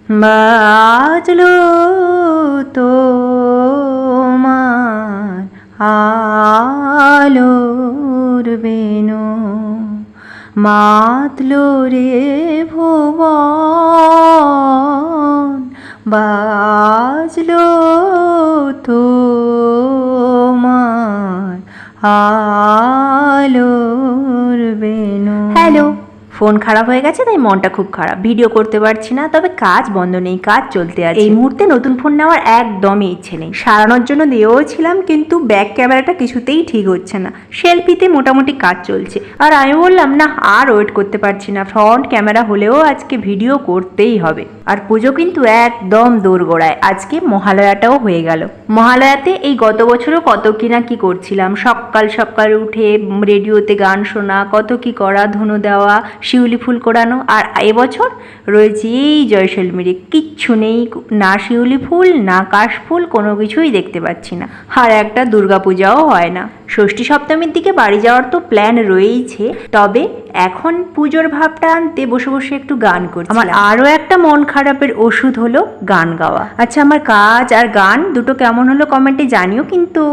বাজলো তোমার আলোর বেনু, মাতলো রে ভুবন, বাজলো তোমার আলোর বেনু। হ্যালো, ফোন খারাপ হয়ে গেছে তাই মনটা খুব খারাপ, ভিডিও করতে পারছি না। তবে কাজ বন্ধ নেই, কাজ চলতে আছে। এই মুহূর্তে নতুন ফোন নেওয়ার একদমই ইচ্ছে নেই। সারানোর জন্য দিয়েও ছিলাম, কিন্তু ব্যাক ক্যামেরাটা কিছুতেই ঠিক হচ্ছে না। সেলফিতে মোটামুটি কাজ চলছে, আর আমি বললাম না, আর ওয়েট করতে পারছি না, ফ্রন্ট ক্যামেরা হলেও আজকে ভিডিও করতেই হবে। আর পুজো কিন্তু একদম দোরগোড়ায়, আজকে মহালয়াটাও হয়ে গেল। মহালয়াতে এই গত বছরও কত কিনা কি করছিলাম, সকাল সকাল উঠে রেডিওতে গান শোনা, কত কি করা, ধনু দেওয়া, শিউলি ফুল কোড়ানো। আর এবছর রয়েছে এই জয়সলমীরে, কিচ্ছু নেই, না শিউলি ফুল না কাশ ফুল, কোনো কিছুই দেখতে পাচ্ছি না। আর একটা দুর্গাপূজাও হয় না। ষষ্ঠী সপ্তমীর দিকে বাড়ি যাওয়ার তো প্ল্যান রয়েইছে, তবে এখন পুজোর ভাবটা আনতে বসে বসে একটু গান করছি। আমার আরও একটা মন খারাপের ওষুধ হলো গান গাওয়া। আচ্ছা, আমার কাজ আর গান দুটো কেমন হলো কমেন্টে জানিও কিন্তু।